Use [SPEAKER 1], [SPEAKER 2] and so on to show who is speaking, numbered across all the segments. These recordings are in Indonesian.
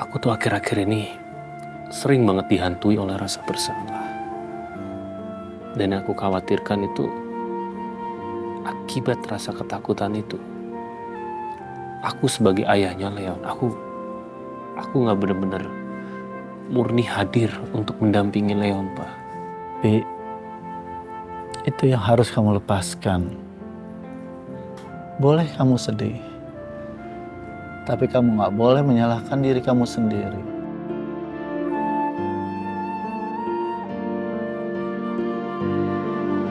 [SPEAKER 1] Aku tuh akhir-akhir ini sering banget dihantui oleh rasa bersalah. Dan yang aku khawatirkan itu akibat rasa ketakutan itu. Aku sebagai ayahnya Leon, aku nggak bener-bener murni hadir untuk mendampingi Leon, Pak.
[SPEAKER 2] Bi, itu yang harus kamu lepaskan. Boleh kamu sedih, tapi kamu nggak boleh menyalahkan diri kamu sendiri.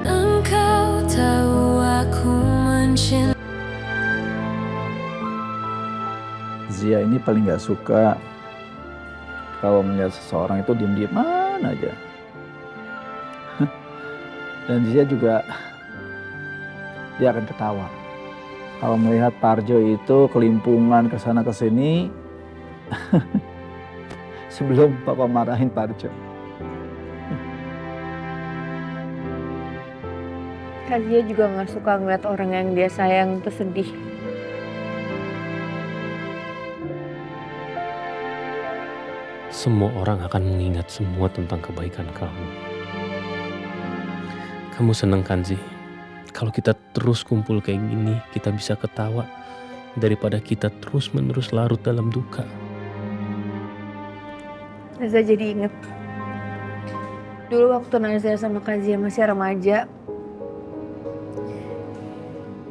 [SPEAKER 3] Engkau tahu aku mencintai.
[SPEAKER 2] Zia ini paling nggak suka kalau melihat seseorang itu diem-dieman aja. Dan Zia juga, dia akan ketawa kalau melihat Parjo itu kelimpungan ke sana ke sini sebelum papa marahin Parjo.
[SPEAKER 4] Kak Zia juga gak suka ngeliat orang yang dia sayang itu sedih.
[SPEAKER 1] Semua orang akan mengingat semua tentang kebaikan kamu. Kamu seneng kan sih? Kalau kita terus kumpul kayak gini, kita bisa ketawa daripada kita terus-menerus larut dalam duka.
[SPEAKER 4] Naza jadi inget. Dulu waktu Naza sama Kak Zia masih remaja,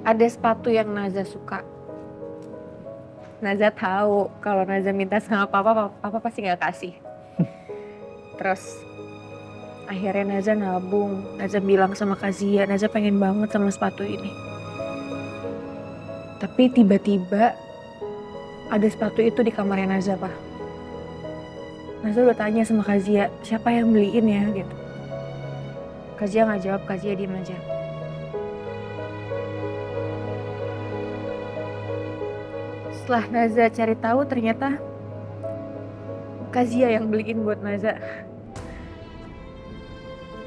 [SPEAKER 4] ada sepatu yang Naza suka. Naza tahu kalau Naza minta sama papa pasti gak kasih. Terus akhirnya Naza nabung. Naza bilang sama Kak Zia, Naza pengen banget sama sepatu ini. Tapi tiba-tiba ada sepatu itu di kamarnya Naza, Pak. Naza udah tanya sama Kak Zia, siapa yang beliin ya gitu. Kak Zia gak jawab, Kak Zia diem aja. Setelah Naza cari tahu ternyata Kak Zia yang beliin buat Naza.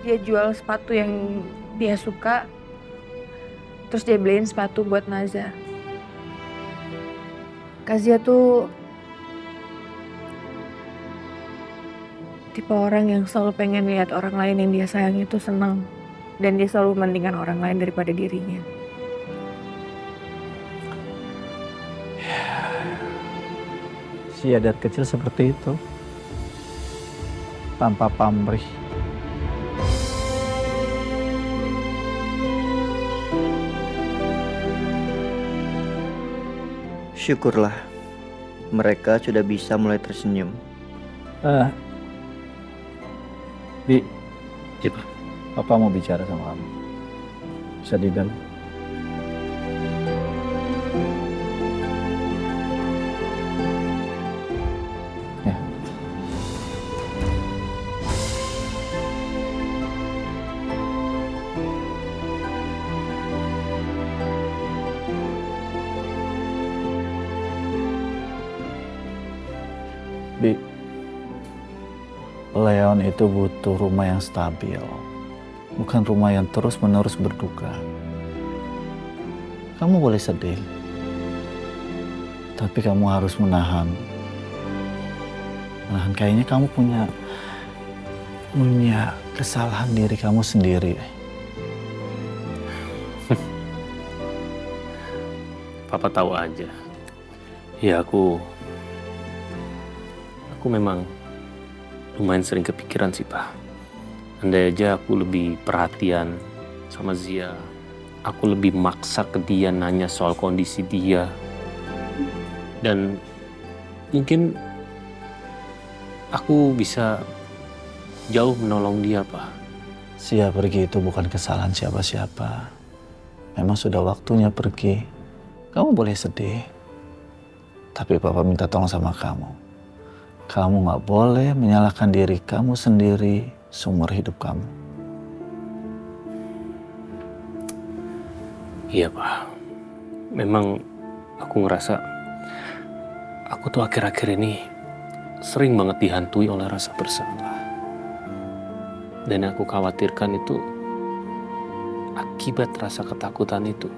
[SPEAKER 4] Dia jual sepatu yang dia suka, terus dia beliin sepatu buat Naza. Kak Zia tuh tipe orang yang selalu pengen lihat orang lain yang dia sayang itu senang. Dan dia selalu mementingkan orang lain daripada dirinya.
[SPEAKER 2] Si adat kecil seperti itu, tanpa pamrih.
[SPEAKER 5] Syukurlah, mereka sudah bisa mulai tersenyum.
[SPEAKER 2] Bi,
[SPEAKER 1] Ya, Pak.
[SPEAKER 2] papa mau bicara sama kamu. Bisa di dalam. Ya. Bi, Leon itu butuh rumah yang stabil, bukan rumah yang terus-menerus berduka. Kamu boleh sedih, tapi kamu harus menahan. Kayaknya kamu punya kesalahan diri kamu sendiri.
[SPEAKER 1] Papa tahu aja. Ya aku memang lumayan sering kepikiran sih, Pak. Andai aja aku lebih perhatian sama Zia. Aku lebih maksa ke dia nanya soal kondisi dia. Dan mungkin aku bisa jauh menolong dia, Pak.
[SPEAKER 2] Sia pergi itu bukan kesalahan siapa-siapa. Memang sudah waktunya pergi. Kamu boleh sedih, tapi Papa minta tolong sama kamu. Kamu gak boleh menyalahkan diri kamu sendiri seumur hidup kamu.
[SPEAKER 1] Iya, Pak. Memang aku ngerasa aku tuh akhir-akhir ini sering banget dihantui oleh rasa bersalah. Dan yang aku khawatirkan itu akibat rasa ketakutan itu.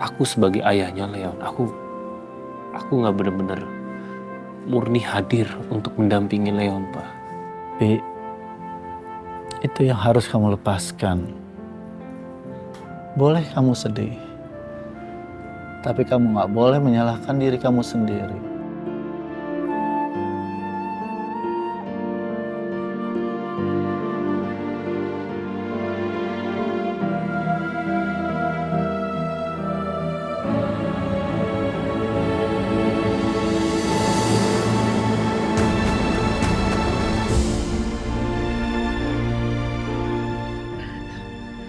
[SPEAKER 1] Aku sebagai ayahnya Leon, aku nggak bener-bener murni hadir untuk mendampingi Leon, Pak.
[SPEAKER 2] Pi, itu yang harus kamu lepaskan. Boleh kamu sedih, tapi kamu gak boleh menyalahkan diri kamu sendiri.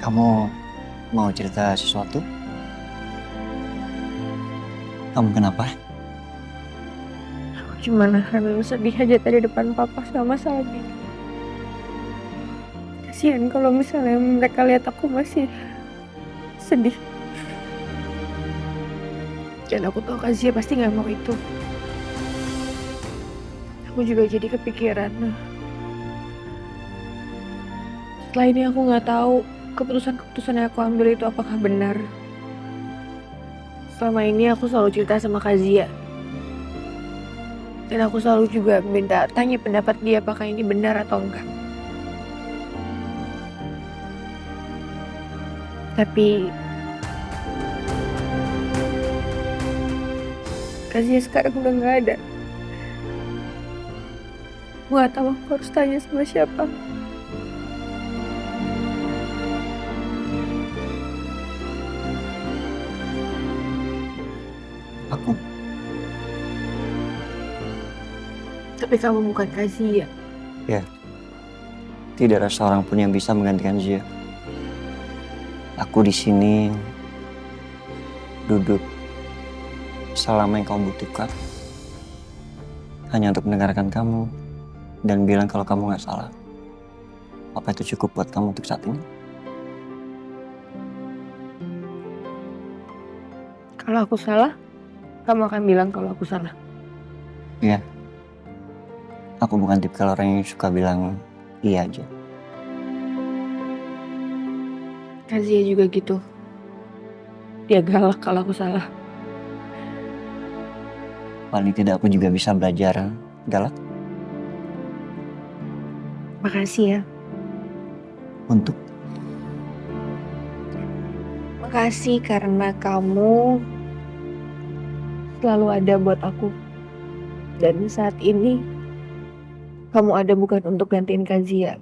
[SPEAKER 5] Kamu mau cerita sesuatu? Kamu kenapa?
[SPEAKER 4] Aku cuma nahan sedih aja tadi depan papa sama Saldi. Kasian kalau misalnya mereka lihat aku masih sedih. Dan aku tahu Kazia pasti nggak mau itu. Aku juga jadi kepikiran. Setelah ini aku nggak tahu keputusan-keputusan yang aku ambil itu apakah benar. Selama ini aku selalu cerita sama Kazia. Dan aku selalu juga tanya pendapat dia apakah ini benar atau enggak. Tapi Kazia sekarang udah nggak ada. Aku nggak tahu aku harus tanya sama siapa.
[SPEAKER 5] Aku.
[SPEAKER 4] Tapi kamu bukan Kazia.
[SPEAKER 5] Ya. Tidak ada seorang pun yang bisa menggantikan Zia. Aku di sini duduk selama yang kamu butuhkan. Hanya untuk mendengarkan kamu dan bilang kalau kamu nggak salah. Apa itu cukup buat kamu untuk saat ini?
[SPEAKER 4] Kalau aku salah, kamu akan bilang kalau aku salah.
[SPEAKER 5] Iya. Aku bukan tipikal orang yang suka bilang iya aja.
[SPEAKER 4] Kazia juga gitu. Dia galak kalau aku salah.
[SPEAKER 5] Paling tidak aku juga bisa belajar galak.
[SPEAKER 4] Makasih ya.
[SPEAKER 5] Untuk
[SPEAKER 4] Makasih karena kamu selalu ada buat aku. Dan saat ini kamu ada bukan untuk gantiin Kazia,